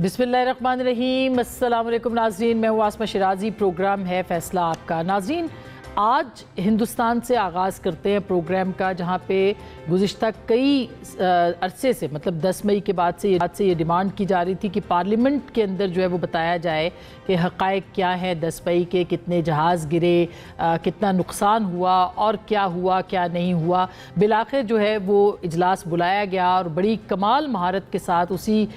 बिस्मिल्लाहिर्रहमानिर्रहीम। अस्सलाम वालेकुम नाज़रीन, मैं हूँ आसमा शिराजी। प्रोग्राम है फैसला आपका। नाज़रीन, आज हिंदुस्तान से आगाज़ करते हैं प्रोग्राम का, जहाँ पे गुज़िश्ता कई अरसे से मतलब 10 मई के बाद से ये डिमांड की जा रही थी कि पार्लियामेंट के अंदर जो है वो बताया जाए कि हक़ाइक़ क्या है 10 मई के, कितने जहाज़ गिरे, कितना नुकसान हुआ और क्या नहीं हुआ। बिलाखिर जो है वो इजलास बुलाया गया और बड़ी कमाल महारत के साथ उसी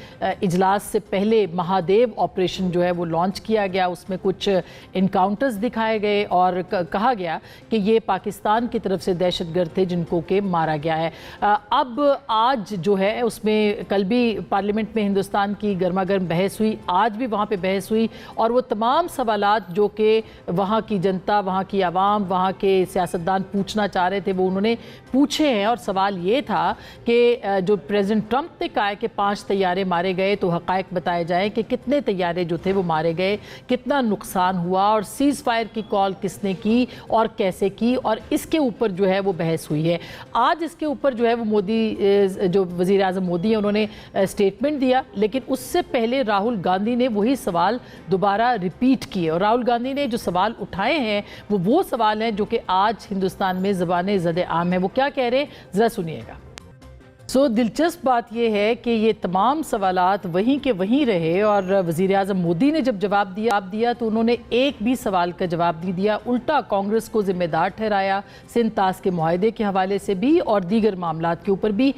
इजलास से पहले महादेव ऑपरेशन जो है वो लॉन्च किया गया। उसमें कुछ इनकाउंटर्स दिखाए गए और कहा गया कि ये पाकिस्तान की तरफ से दहशतगर्द थे जिनको के मारा गया है। अब आज जो है उसमें कल भी पार्लियामेंट में हिंदुस्तान की गर्मा गर्म बहस हुई, आज भी वहाँ पे बहस हुई और वो तमाम सवालात जो कि वहाँ की जनता, वहाँ की आवाम, वहाँ के सियासतदान पूछना चाह रहे थे वो उन्होंने पूछे हैं। और सवाल ये था कि जो प्रेसिडेंट ट्रंप ने कहा है कि 5 तैयारे मारे गए, तो हक़ाइक़ बताए जाएँ कि कितने तैयारे जो थे वो मारे गए, कितना नुकसान हुआ और सीज़ फायर की कॉल किसने की और कैसे की, और इसके ऊपर जो है वो बहस हुई है। आज इसके ऊपर जो है वो मोदी, जो वज़ीर आज़म मोदी हैं, उन्होंने स्टेटमेंट दिया, लेकिन उससे पहले राहुल गांधी ने वही सवाल दोबारा रिपीट किए। और राहुल गांधी ने जो सवाल उठाए हैं वो सवाल हैं जो कि आज हिंदुस्तान में ज़बान ज़द आम है। वो क्या कह रहे हैं ज़रा सुनिएगा। दिलचस्प बात यह है कि ये तमाम सवालात वहीं के वहीं रहे और वज़ीर आज़म मोदी ने जब जवाब दिया तो उन्होंने एक भी सवाल का जवाब नहीं दिया, उल्टा कांग्रेस को ज़िम्मेदार ठहराया, सिंध ताश के मुआहदे के हवाले से भी और दीगर मामलात के ऊपर भी।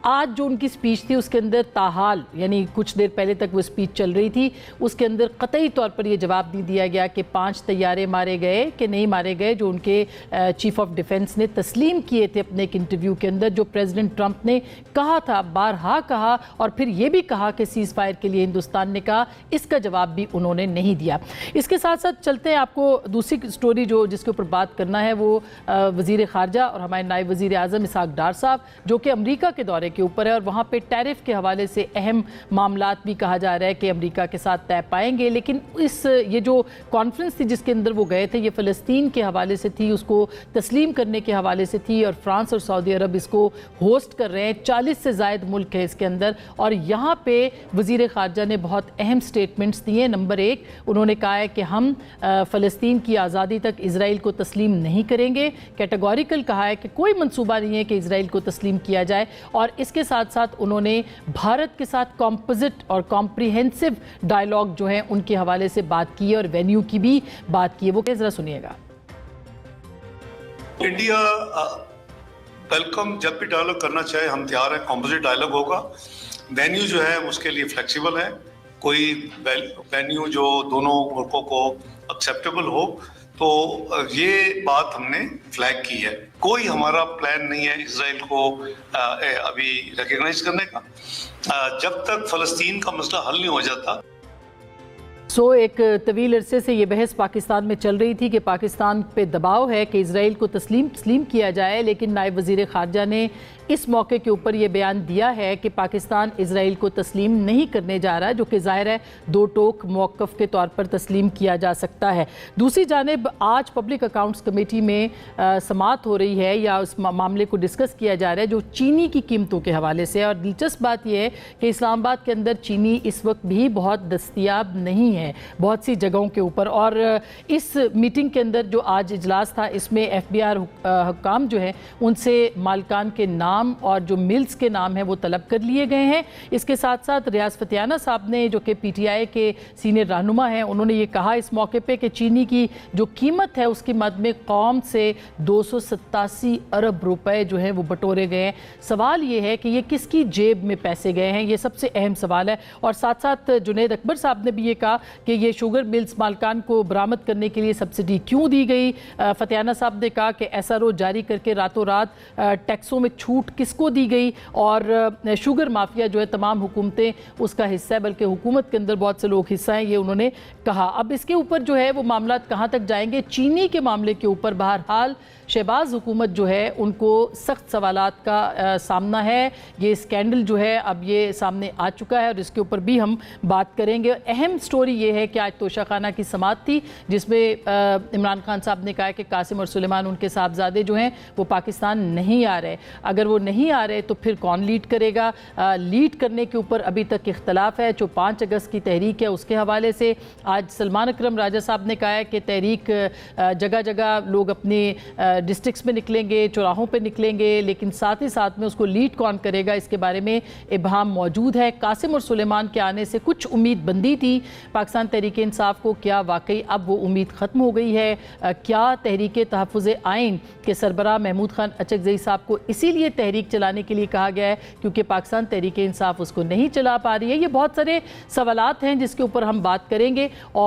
आज जो उनकी स्पीच थी उसके अंदर ताहाल, यानी कुछ देर पहले तक वो स्पीच चल रही थी, उसके अंदर कतई तौर पर ये जवाब नहीं दिया गया कि 5 तैयारे मारे गए कि नहीं मारे गए, जो उनके चीफ ऑफ डिफेंस ने तस्लीम किए थे अपने एक इंटरव्यू के अंदर, जो प्रेसिडेंट ट्रंप ने कहा था, बारहा कहा और फिर ये भी कहा कि सीज़ फायर के लिए हिंदुस्तान ने कहा। इसका जवाब भी उन्होंने नहीं दिया। इसके साथ साथ चलते हैं, आपको दूसरी स्टोरी जो जिसके ऊपर बात करना है वो वज़ीर ख़ारजा और हमारे नायब वज़ीर आज़म इसहाक़ डार साहब, जो कि अमरीका के दौरे के ऊपर है और वहाँ पे टैरिफ के हवाले से अहम मामलात भी कहा जा रहा है कि अमेरिका के साथ तय पाएंगे। लेकिन ये जो कॉन्फ्रेंस थी जिसके अंदर वो गए थे, ये फ़लस्तीन के हवाले से थी, उसको तस्लीम करने के हवाले से थी और फ्रांस और सऊदी अरब इसको होस्ट कर रहे हैं। 40 से ज़ायद मुल्क है इसके अंदर और यहाँ पे वज़ीर ख़ारजा ने बहुत अहम स्टेटमेंट्स दिए। नंबर 1, उन्होंने कहा है कि हम फ़लस्तीन की आज़ादी तक इसराइल को तस्लीम नहीं करेंगे। कैटेगोरिकल कहा है कि कोई मंसूबा नहीं है कि इसराइल को तस्लीम किया जाए। और इसके साथ साथ उन्होंने भारत के साथ कॉम्पोजिट और कॉम्प्रिहेंसिव डायलॉग जो है उनके हवाले से बात की है और वेन्यू की भी बात की है। वो क्या, जरा सुनिएगा। इंडिया वेलकम, जब भी डायलॉग करना चाहे हम तैयार हैं। कॉम्पोजिट डायलॉग होगा, वेन्यू जो है उसके लिए फ्लेक्सिबल है, कोई वेन्यू जो दोनों मुल्कों को एक्सेप्टेबल हो। तो ये बात हमने फ्लैग की है। कोई हमारा प्लान नहीं है इजराइल को अभी रिकॉग्नाइज करने का, जब तक फ़लस्तीन का मसला हल नहीं हो जाता। एक तवील अरसे से ये बहस पाकिस्तान में चल रही थी कि पाकिस्तान पे दबाव है कि इसराइल को तस्लीम किया जाए, लेकिन नायब वज़ीर ख़ारजा ने इस मौके के ऊपर ये बयान दिया है कि पाकिस्तान इसराइल को तस्लीम नहीं करने जा रहा है, जो कि ज़ाहिर है दो टोक मौक़िफ़ के तौर पर तस्लीम किया जा सकता है। दूसरी जानिब आज पब्लिक अकाउंट्स कमेटी में समाअत हो रही है या उस मामले को डिस्कस किया जा रहा है जो चीनी की कीमतों के हवाले से। और दिलचस्प बात यह है कि इस्लामाबाद के अंदर चीनी इस वक्त भी बहुत दस्तयाब नहीं है बहुत सी जगहों के ऊपर। और इस मीटिंग के अंदर जो आज इजलास था, इसमें FBR हुक्काम जो है उनसे मालिकान के नाम और जो मिल्स के नाम है वो तलब कर लिए गए हैं। इसके साथ साथ रियाज फतियाना साहब ने, जो कि PTI के सीनियर रहनुमा हैं, उन्होंने ये कहा इस मौके पे कि चीनी की जो कीमत है उसकी मद में कौम से 287 अरब रुपए जो हैं वो बटोरे गए हैं। सवाल ये है कि ये किसकी जेब में पैसे गए हैं, ये सबसे अहम सवाल है। और साथ साथ जुनैद अकबर साहब ने भी ये कहा कि ये शुगर मिल्स मालिकान को बरामद करने के लिए सब्सिडी क्यों दी गई। फतियाना साहब ने कहा कि SRO जारी करके रातों रात टैक्सों में छूट किसको दी गई, और शुगर माफिया जो है तमाम हुकूमतें उसका हिस्सा है, बल्कि हुकूमत के अंदर बहुत से लोग हिस्सा हैं, ये उन्होंने कहा। अब इसके ऊपर जो है वो मामला कहाँ तक जाएंगे। चीनी के मामले के ऊपर बहरहाल शहबाज हुकूमत जो है उनको सख्त सवालात का सामना है। ये स्कैंडल जो है अब ये सामने आ चुका है और इसके ऊपर भी हम बात करेंगे। अहम स्टोरी ये है कि आज तोशाखाना की समाअत थी जिसमें इमरान खान साहब ने कहा कि कासिम और सुलेमान उनके साहबजादे जो हैं वो पाकिस्तान नहीं आ रहे। अगर वो وہ نہیں آ رہے تو پھر کون لیڈ کرے گا؟ لیڈ کرنے کے اوپر ابھی تک اختلاف ہے۔ جو 5 اگست کی تحریک ہے اس کے حوالے سے آج سلمان اکرم راجہ صاحب نے کہا ہے کہ تحریک جگہ جگہ لوگ اپنے ڈسٹرکٹس میں نکلیں گے، چوراہوں پہ نکلیں گے، لیکن ساتھ ہی ساتھ میں اس کو لیڈ کون کرے گا اس کے بارے میں ابہام موجود ہے۔ قاسم اور سلیمان کے آنے سے کچھ امید بندی تھی پاکستان تحریک انصاف کو، کیا واقعی اب وہ امید ختم ہو گئی ہے؟ کیا تحریک تحفظ آئین کے سربراہ محمود خان اچکزئی صاحب کو اسی لیے تحریک چلانے کے لیے کہا گیا ہے کیونکہ پاکستان تحریک انصاف اس کو نہیں چلا پا رہی ہے؟ یہ بہت سارے سوالات ہیں جس کے اوپر ہم بات کریں گے اور